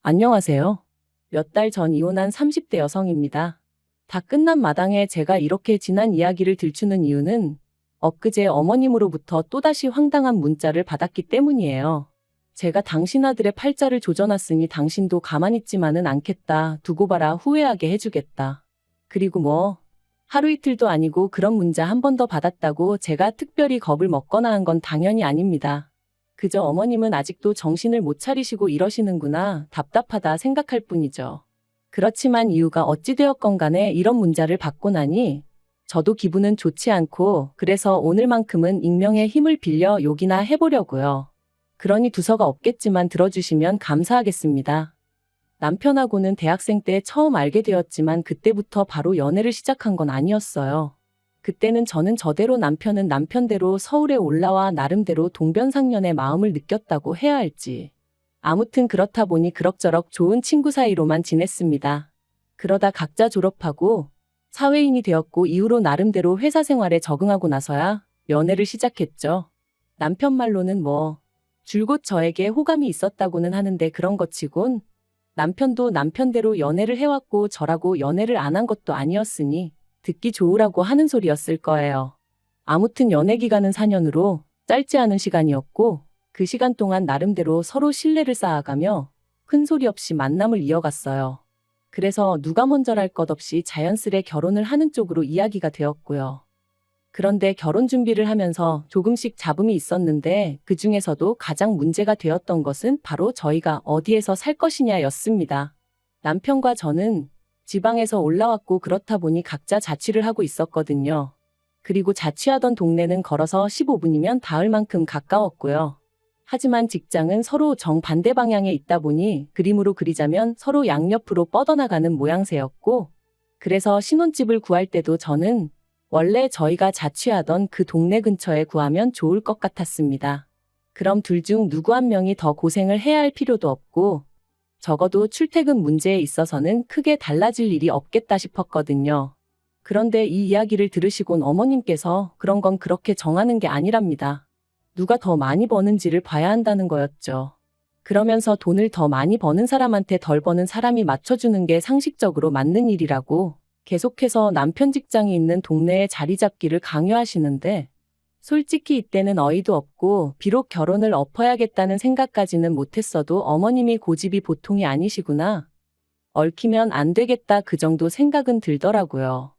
안녕하세요. 몇 달 전 이혼한 30대 여성입니다. 다 끝난 마당에 제가 이렇게 지난 이야기를 들추는 이유는 엊그제 어머님으로부터 또다시 황당한 문자를 받았기 때문이에요. 제가 당신 아들의 팔자를 조져놨으니 당신도 가만히 있지만은 않겠다. 두고 봐라. 후회하게 해주겠다. 그리고 뭐 하루 이틀도 아니고 그런 문자 한 번 더 받았다고 제가 특별히 겁을 먹거나 한 건 당연히 아닙니다. 그저 어머님은 아직도 정신을 못 차리시고 이러시는구나, 답답하다 생각할 뿐이죠. 그렇지만 이유가 어찌되었건 간에 이런 문자를 받고 나니 저도 기분은 좋지 않고, 그래서 오늘만큼은 익명의 힘을 빌려 욕이나 해보려고요. 그러니 두서가 없겠지만 들어주시면 감사하겠습니다. 남편하고는 대학생 때 처음 알게 되었지만 그때부터 바로 연애를 시작한 건 아니었어요. 그때는 저는 저대로, 남편은 남편대로 서울에 올라와 나름대로 동변상련의 마음을 느꼈다고 해야 할지. 아무튼 그렇다 보니 그럭저럭 좋은 친구 사이로만 지냈습니다. 그러다 각자 졸업하고 사회인이 되었고 이후로 나름대로 회사 생활에 적응하고 나서야 연애를 시작했죠. 남편 말로는 뭐 줄곧 저에게 호감이 있었다고는 하는데 그런 것 치곤 남편도 남편대로 연애를 해왔고 저라고 연애를 안 한 것도 아니었으니 듣기 좋으라고 하는 소리였을 거예요. 아무튼 연애 기간은 4년으로 짧지 않은 시간이었고 그 시간 동안 나름대로 서로 신뢰를 쌓아가며 큰 소리 없이 만남을 이어갔어요. 그래서 누가 먼저랄 것 없이 자연스레 결혼을 하는 쪽으로 이야기가 되었고요. 그런데 결혼 준비를 하면서 조금씩 잡음이 있었는데 그 중에서도 가장 문제가 되었던 것은 바로 저희가 어디에서 살 것이냐였습니다. 남편과 저는 지방에서 올라왔고 그렇다 보니 각자 자취를 하고 있었거든요. 그리고 자취하던 동네는 걸어서 15분이면 닿을 만큼 가까웠고요. 하지만 직장은 서로 정반대 방향에 있다 보니 그림으로 그리자면 서로 양옆으로 뻗어나가는 모양새였고, 그래서 신혼집을 구할 때도 저는 원래 저희가 자취하던 그 동네 근처에 구하면 좋을 것 같았습니다. 그럼 둘 중 누구 한 명이 더 고생을 해야 할 필요도 없고 적어도 출퇴근 문제에 있어서는 크게 달라질 일이 없겠다 싶었거든요. 그런데 이 이야기를 들으시곤 어머님께서 그런 건 그렇게 정하는 게 아니랍니다. 누가 더 많이 버는지를 봐야 한다는 거였죠. 그러면서 돈을 더 많이 버는 사람한테 덜 버는 사람이 맞춰주는 게 상식적으로 맞는 일이라고 계속해서 남편 직장이 있는 동네에 자리 잡기를 강요하시는데, 솔직히 이때는 어이도 없고 비록 결혼을 엎어야겠다는 생각까지는 못했어도 어머님이 고집이 보통이 아니시구나, 얽히면 안 되겠다, 그 정도 생각은 들더라고요.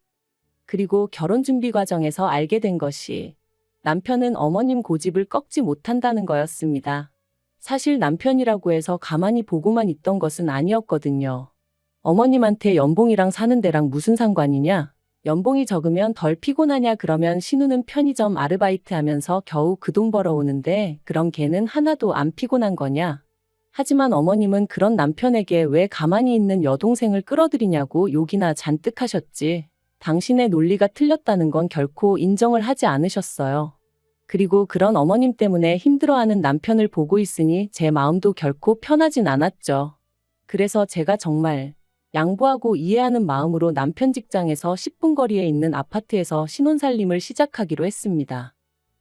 그리고 결혼 준비 과정에서 알게 된 것이 남편은 어머님 고집을 꺾지 못한다는 거였습니다. 사실 남편이라고 해서 가만히 보고만 있던 것은 아니었거든요. 어머님한테 연봉이랑 사는 데랑 무슨 상관이냐? 연봉이 적으면 덜 피곤하냐? 그러면 신우는 편의점 아르바이트 하면서 겨우 그 돈 벌어오는데 그럼 걔는 하나도 안 피곤한 거냐? 하지만 어머님은 그런 남편에게 왜 가만히 있는 여동생을 끌어들이냐고 욕이나 잔뜩 하셨지. 당신의 논리가 틀렸다는 건 결코 인정을 하지 않으셨어요. 그리고 그런 어머님 때문에 힘들어하는 남편을 보고 있으니 제 마음도 결코 편하진 않았죠. 그래서 제가 정말 양보하고 이해하는 마음으로 남편 직장에서 10분 거리에 있는 아파트에서 신혼살림을 시작하기로 했습니다.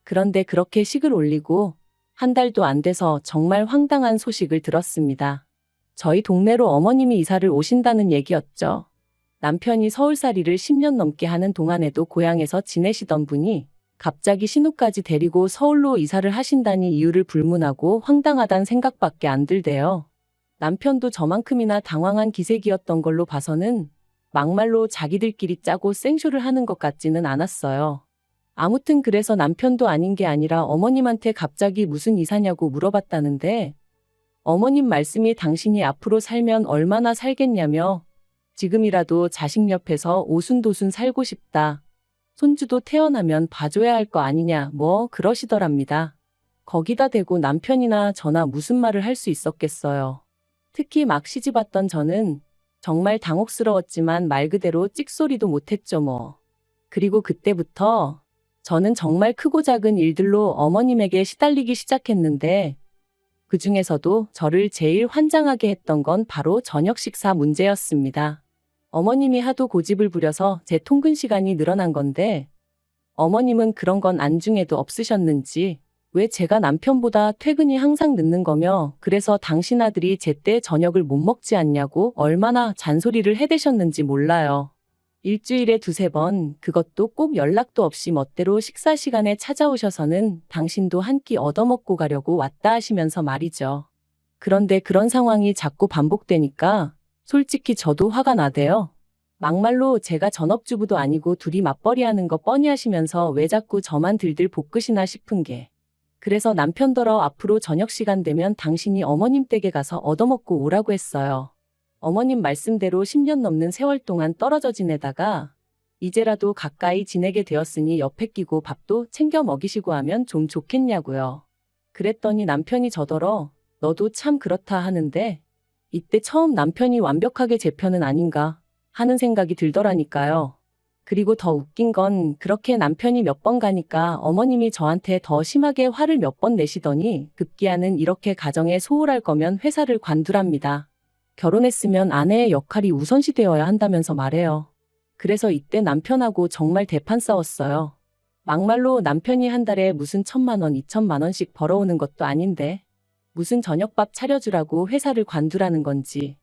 그런데 그렇게 식을 올리고 한 달도 안 돼서 정말 황당한 소식을 들었습니다. 저희 동네로 어머님이 이사를 오신다는 얘기였죠. 남편이 서울살이를 10년 넘게 하는 동안에도 고향에서 지내시던 분이 갑자기 신우까지 데리고 서울로 이사를 하신다니 이유를 불문하고 황당하단 생각밖에 안 들대요. 남편도 저만큼이나 당황한 기색이었던 걸로 봐서는 막말로 자기들끼리 짜고 생쇼를 하는 것 같지는 않았어요. 아무튼 그래서 남편도 아닌 게 아니라 어머님한테 갑자기 무슨 이사냐고 물어봤다는데, 어머님 말씀이 당신이 앞으로 살면 얼마나 살겠냐며 지금이라도 자식 옆에서 오순도순 살고 싶다. 손주도 태어나면 봐줘야 할 거 아니냐 뭐 그러시더랍니다. 거기다 대고 남편이나 저나 무슨 말을 할 수 있었겠어요. 특히 막 시집왔던 저는 정말 당혹스러웠지만 말 그대로 찍소리도 못했죠 뭐. 그리고 그때부터 저는 정말 크고 작은 일들로 어머님에게 시달리기 시작했는데, 그 중에서도 저를 제일 환장하게 했던 건 바로 저녁 식사 문제였습니다. 어머님이 하도 고집을 부려서 제 통근 시간이 늘어난 건데 어머님은 그런 건 안중에도 없으셨는지 왜 제가 남편보다 퇴근이 항상 늦는 거며 그래서 당신 아들이 제때 저녁을 못 먹지 않냐고 얼마나 잔소리를 해대셨는지 몰라요. 일주일에 두세 번, 그것도 꼭 연락도 없이 멋대로 식사 시간에 찾아오셔서는 당신도 한 끼 얻어먹고 가려고 왔다 하시면서 말이죠. 그런데 그런 상황이 자꾸 반복되니까 솔직히 저도 화가 나대요. 막말로 제가 전업주부도 아니고 둘이 맞벌이 하는 거 뻔히 하시면서 왜 자꾸 저만 들들 볶으시나 싶은 게. 그래서 남편더러 앞으로 저녁 시간 되면 당신이 어머님 댁에 가서 얻어먹고 오라고 했어요. 어머님 말씀대로 10년 넘는 세월 동안 떨어져 지내다가 이제라도 가까이 지내게 되었으니 옆에 끼고 밥도 챙겨 먹이시고 하면 좀 좋겠냐고요. 그랬더니 남편이 저더러 너도 참 그렇다 하는데 이때 처음 남편이 완벽하게 제 편은 아닌가 하는 생각이 들더라니까요. 그리고 더 웃긴 건 그렇게 남편이 몇 번 가니까 어머님이 저한테 더 심하게 화를 몇 번 내시더니 급기야는 이렇게 가정에 소홀할 거면 회사를 관두랍니다. 결혼했으면 아내의 역할이 우선시되어야 한다면서 말해요. 그래서 이때 남편하고 정말 대판 싸웠어요. 막말로 남편이 한 달에 무슨 1,000만 원, 2,000만 원씩 벌어오는 것도 아닌데 무슨 저녁밥 차려주라고 회사를 관두라는 건지.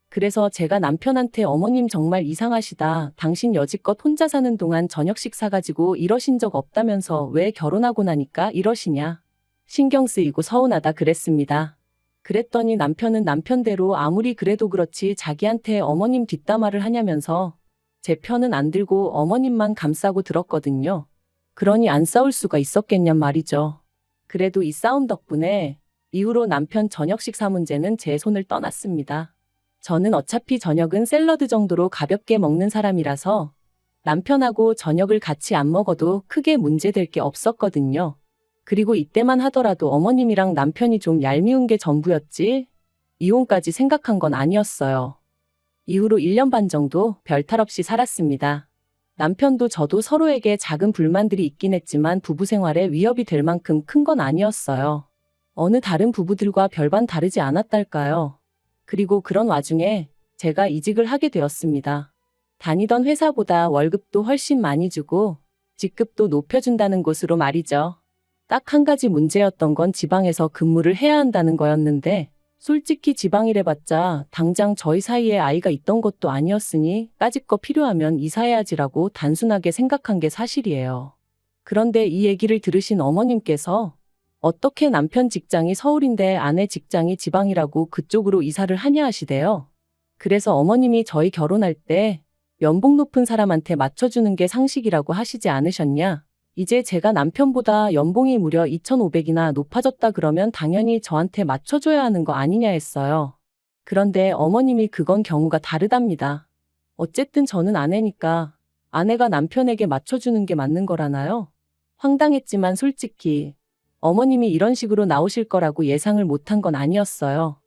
그래서 제가 남편한테 어머님 정말 이상하시다. 당신 여지껏 혼자 사는 동안 저녁식 사가지고 이러신 적 없다면서 왜 결혼하고 나니까 이러시냐. 신경 쓰이고 서운하다 그랬습니다. 그랬더니 남편은 남편대로 아무리 그래도 그렇지 자기한테 어머님 뒷담화를 하냐면서 제 편은 안 들고 어머님만 감싸고 들었거든요. 그러니 안 싸울 수가 있었겠냔 말이죠. 그래도 이 싸움 덕분에 이후로 남편 저녁 식사 문제는 제 손을 떠났습니다. 저는 어차피 저녁은 샐러드 정도로 가볍게 먹는 사람이라서 남편하고 저녁을 같이 안 먹어도 크게 문제될 게 없었거든요. 그리고 이때만 하더라도 어머님이랑 남편이 좀 얄미운 게 전부였지 이혼까지 생각한 건 아니었어요. 이후로 1년 반 정도 별탈 없이 살았습니다. 남편도 저도 서로에게 작은 불만들이 있긴 했지만 부부 생활에 위협이 될 만큼 큰 건 아니었어요. 어느 다른 부부들과 별반 다르지 않았달까요. 그리고 그런 와중에 제가 이직을 하게 되었습니다. 다니던 회사보다 월급도 훨씬 많이 주고 직급도 높여준다는 곳으로 말이죠. 딱 한 가지 문제였던 건 지방에서 근무를 해야 한다는 거였는데 솔직히 지방이래봤자 당장 저희 사이에 아이가 있던 것도 아니었으니 까짓 거 필요하면 이사해야지라고 단순하게 생각한 게 사실이에요. 그런데 이 얘기를 들으신 어머님께서 어떻게 남편 직장이 서울인데 아내 직장이 지방이라고 그쪽으로 이사를 하냐 하시대요. 그래서 어머님이 저희 결혼할 때 연봉 높은 사람한테 맞춰주는 게 상식이라고 하시지 않으셨냐? 이제 제가 남편보다 연봉이 무려 2,500이나 높아졌다 그러면 당연히 저한테 맞춰줘야 하는 거 아니냐 했어요. 그런데 어머님이 그건 경우가 다르답니다. 어쨌든 저는 아내니까 아내가 남편에게 맞춰주는 게 맞는 거라나요? 황당했지만 솔직히 어머님이 이런 식으로 나오실 거라고 예상을 못한 건 아니었어요.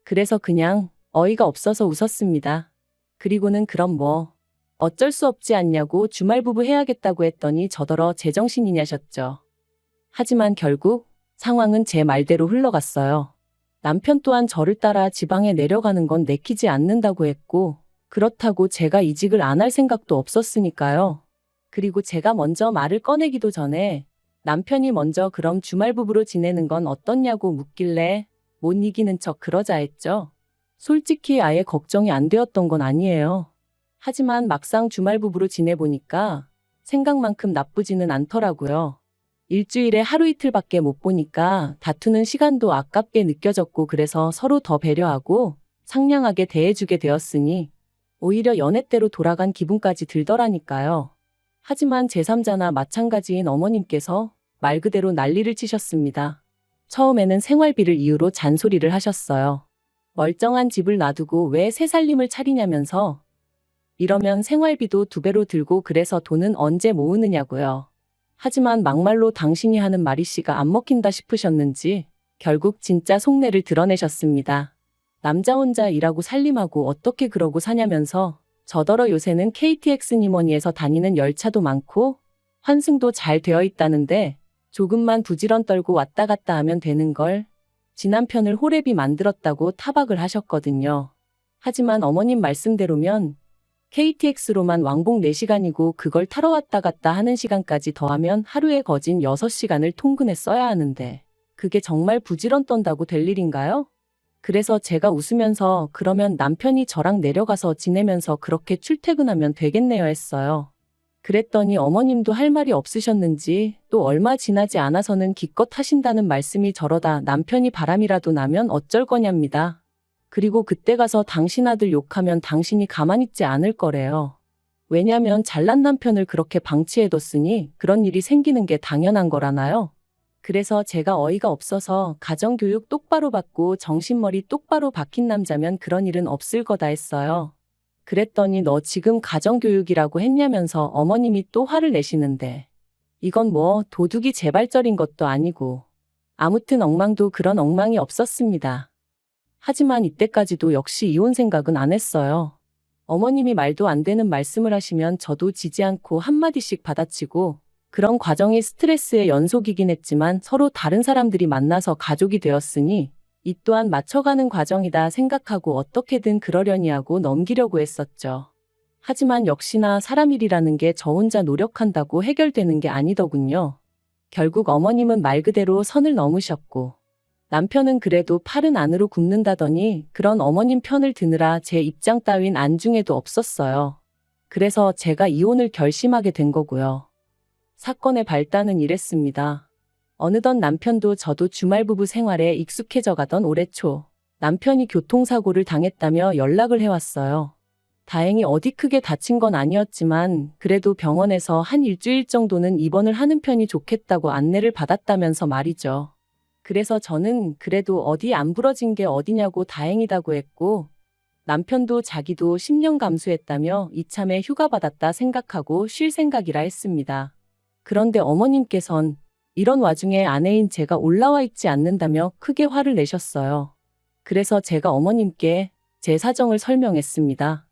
그래서 그냥 어이가 없어서 웃었습니다. 그리고는 그럼 뭐 어쩔 수 없지 않냐고 주말부부 해야겠다고 했더니 저더러 제정신이냐셨죠. 하지만 결국 상황은 제 말대로 흘러갔어요. 남편 또한 저를 따라 지방에 내려가는 건 내키지 않는다고 했고 그렇다고 제가 이직을 안 할 생각도 없었으니까요. 그리고 제가 먼저 말을 꺼내기도 전에 남편이 먼저 그럼 주말부부로 지내는 건 어떻냐고 묻길래 못 이기는 척 그러자 했죠. 솔직히 아예 걱정이 안 되었던 건 아니에요. 하지만 막상 주말부부로 지내보니까 생각만큼 나쁘지는 않더라고요. 일주일에 하루 이틀밖에 못 보니까 다투는 시간도 아깝게 느껴졌고 그래서 서로 더 배려하고 상냥하게 대해주게 되었으니 오히려 연애 때로 돌아간 기분까지 들더라니까요. 하지만 제3자나 마찬가지인 어머님께서 말 그대로 난리를 치셨습니다. 처음에는 생활비를 이유로 잔소리를 하셨어요. 멀쩡한 집을 놔두고 왜 새 살림을 차리냐면서 이러면 생활비도 2배로 들고 그래서 돈은 언제 모으느냐고요. 하지만 막말로 당신이 하는 말이씨가 안 먹힌다 싶으셨는지 결국 진짜 속내를 드러내셨습니다. 남자 혼자 일하고 살림하고 어떻게 그러고 사냐면서 저더러 요새는 KTX 니머니에서 다니는 열차도 많고 환승도 잘 되어 있다는데 조금만 부지런 떨고 왔다 갔다 하면 되는 걸 지 남편을 호래비 만들었다고 타박을 하셨거든요. 하지만 어머님 말씀대로면 KTX로만 왕복 4시간이고 그걸 타러 왔다 갔다 하는 시간까지 더하면 하루에 거진 6시간을 통근에 써야 하는데 그게 정말 부지런 떤다고 될 일인가요? 그래서 제가 웃으면서 그러면 남편이 저랑 내려가서 지내면서 그렇게 출퇴근하면 되겠네요 했어요. 그랬더니 어머님도 할 말이 없으셨는지 또 얼마 지나지 않아서는 기껏 하신다는 말씀이 저러다 남편이 바람이라도 나면 어쩔 거냐입니다. 그리고 그때 가서 당신 아들 욕하면 당신이 가만히 있지 않을 거래요. 왜냐면 잘난 남편을 그렇게 방치해뒀으니 그런 일이 생기는 게 당연한 거라나요? 그래서 제가 어이가 없어서 가정교육 똑바로 받고 정신머리 똑바로 박힌 남자면 그런 일은 없을 거다 했어요. 그랬더니 너 지금 가정교육이라고 했냐면서 어머님이 또 화를 내시는데 이건 뭐 도둑이 재발절인 것도 아니고 아무튼 엉망도 그런 엉망이 없었습니다. 하지만 이때까지도 역시 이혼 생각은 안 했어요. 어머님이 말도 안 되는 말씀을 하시면 저도 지지 않고 한마디씩 받아치고 그런 과정이 스트레스의 연속이긴 했지만 서로 다른 사람들이 만나서 가족이 되었으니 이 또한 맞춰가는 과정이다 생각하고 어떻게든 그러려니 하고 넘기려고 했었죠. 하지만 역시나 사람 일이라는 게 저 혼자 노력한다고 해결되는 게 아니더군요. 결국 어머님은 말 그대로 선을 넘으셨고 남편은 그래도 팔은 안으로 굽는다더니 그런 어머님 편을 드느라 제 입장 따윈 안중에도 없었어요. 그래서 제가 이혼을 결심하게 된 거고요. 사건의 발단은 이랬습니다. 어느덧 남편도 저도 주말 부부 생활에 익숙해져 가던 올해 초 남편이 교통사고를 당했다며 연락을 해왔어요. 다행히 어디 크게 다친 건 아니었지만 그래도 병원에서 한 일주일 정도는 입원을 하는 편이 좋겠다고 안내를 받았다면서 말이죠. 그래서 저는 그래도 어디 안 부러진 게 어디냐고 다행이다고 했고 남편도 자기도 10년 감수했다며 이참에 휴가 받았다 생각하고 쉴 생각이라 했습니다. 그런데 어머님께선 이런 와중에 아내인 제가 올라와 있지 않는다며 크게 화를 내셨어요. 그래서 제가 어머님께 제 사정을 설명했습니다.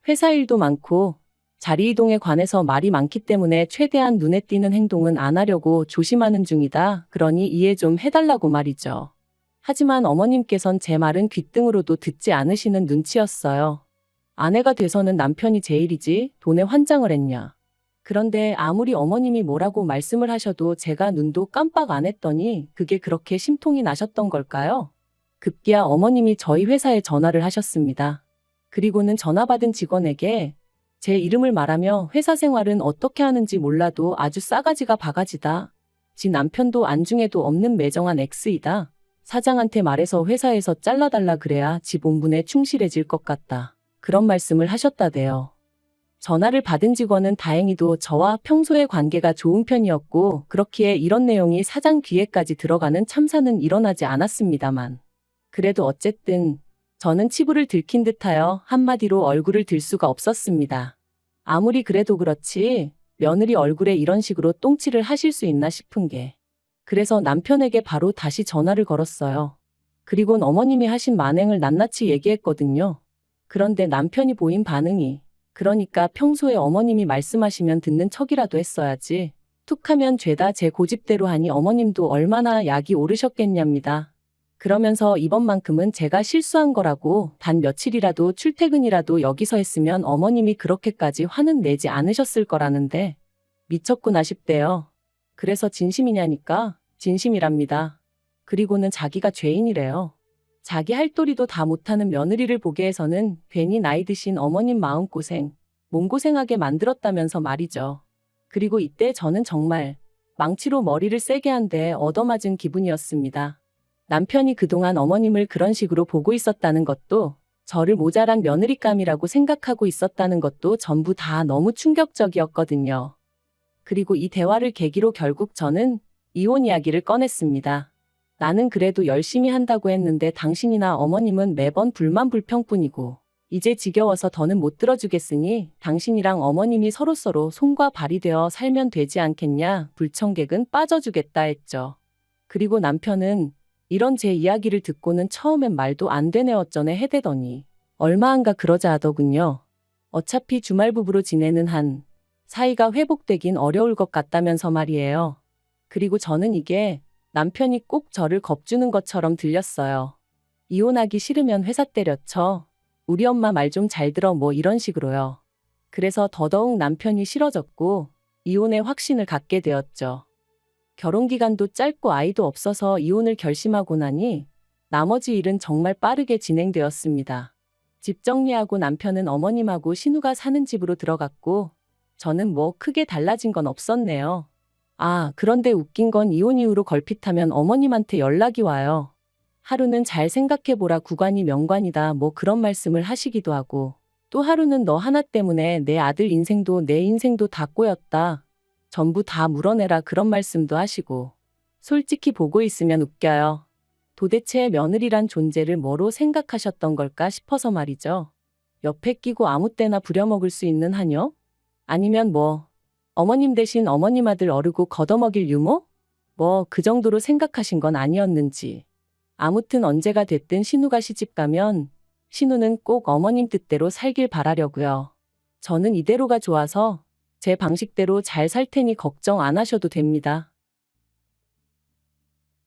회사 일도 많고 자리 이동에 관해서 말이 많기 때문에 최대한 눈에 띄는 행동은 안 하려고 조심하는 중이다. 그러니 이해 좀 해달라고 말이죠. 하지만 어머님께선 제 말은 귓등으로도 듣지 않으시는 눈치였어요. 아내가 돼서는 남편이 제일이지 돈에 환장을 했냐. 그런데 아무리 어머님이 뭐라고 말씀을 하셔도 제가 눈도 깜빡 안 했더니 그게 그렇게 심통이 나셨던 걸까요? 급기야 어머님이 저희 회사에 전화를 하셨습니다. 그리고는 전화 받은 직원에게 제 이름을 말하며 회사 생활은 어떻게 하는지 몰라도 아주 싸가지가 바가지다. 지 남편도 안중에도 없는 매정한 X이다. 사장한테 말해서 회사에서 잘라달라 그래야 지 본분에 충실해질 것 같다. 그런 말씀을 하셨다대요. 전화를 받은 직원은 다행히도 저와 평소에 관계가 좋은 편이었고 그렇기에 이런 내용이 사장 귀에까지 들어가는 참사는 일어나지 않았습니다만 그래도 어쨌든 저는 치부를 들킨 듯하여 한마디로 얼굴을 들 수가 없었습니다. 아무리 그래도 그렇지 며느리 얼굴에 이런 식으로 똥칠을 하실 수 있나 싶은 게 그래서 남편에게 바로 다시 전화를 걸었어요. 그리곤 어머님이 하신 만행을 낱낱이 얘기했거든요. 그런데 남편이 보인 반응이 그러니까 평소에 어머님이 말씀하시면 듣는 척이라도 했어야지. 툭하면 죄다 제 고집대로 하니 어머님도 얼마나 약이 오르셨겠냐입니다. 그러면서 이번만큼은 제가 실수한 거라고 단 며칠이라도 출퇴근이라도 여기서 했으면 어머님이 그렇게까지 화는 내지 않으셨을 거라는데 미쳤구나 싶대요. 그래서 진심이냐니까 진심이랍니다. 그리고는 자기가 죄인이래요. 자기 할 도리도 다 못하는 며느리를 보게 해서는 괜히 나이 드신 어머님 마음고생, 몸고생하게 만들었다면서 말이죠. 그리고 이때 저는 정말 망치로 머리를 세게 한 대 얻어맞은 기분이었습니다. 남편이 그동안 어머님을 그런 식으로 보고 있었다는 것도 저를 모자란 며느리감이라고 생각하고 있었다는 것도 전부 다 너무 충격적이었거든요. 그리고 이 대화를 계기로 결국 저는 이혼 이야기를 꺼냈습니다. 나는 그래도 열심히 한다고 했는데 당신이나 어머님은 매번 불만불평뿐이고 이제 지겨워서 더는 못 들어주겠으니 당신이랑 어머님이 서로서로 손과 발이 되어 살면 되지 않겠냐. 불청객은 빠져주겠다 했죠. 그리고 남편은 이런 제 이야기를 듣고는 처음엔 말도 안 되네 어쩌네 해대더니 얼마 안가 그러자 하더군요. 어차피 주말 부부로 지내는 한 사이가 회복되긴 어려울 것 같다면서 말이에요. 그리고 저는 이게 남편이 꼭 저를 겁주는 것처럼 들렸어요. 이혼하기 싫으면 회사 때려쳐. 우리 엄마 말 좀 잘 들어 뭐 이런 식으로요. 그래서 더더욱 남편이 싫어졌고 이혼의 확신을 갖게 되었죠. 결혼 기간도 짧고 아이도 없어서 이혼을 결심하고 나니 나머지 일은 정말 빠르게 진행되었습니다. 집 정리하고 남편은 어머님하고 신우가 사는 집으로 들어갔고 저는 뭐 크게 달라진 건 없었네요. 아, 그런데 웃긴 건 이혼 이후로 걸핏하면 어머님한테 연락이 와요. 하루는 잘 생각해보라 구관이 명관이다 뭐 그런 말씀을 하시기도 하고 또 하루는 너 하나 때문에 내 아들 인생도 내 인생도 다 꼬였다. 전부 다 물어내라 그런 말씀도 하시고 솔직히 보고 있으면 웃겨요. 도대체 며느리란 존재를 뭐로 생각하셨던 걸까 싶어서 말이죠. 옆에 끼고 아무 때나 부려먹을 수 있는 하녀? 아니면 뭐 어머님 대신 어머님 아들 어르고 걷어먹일 유모? 뭐 그 정도로 생각하신 건 아니었는지. 아무튼 언제가 됐든 신우가 시집가면 신우는 꼭 어머님 뜻대로 살길 바라려고요. 저는 이대로가 좋아서 제 방식대로 잘 살 테니 걱정 안 하셔도 됩니다.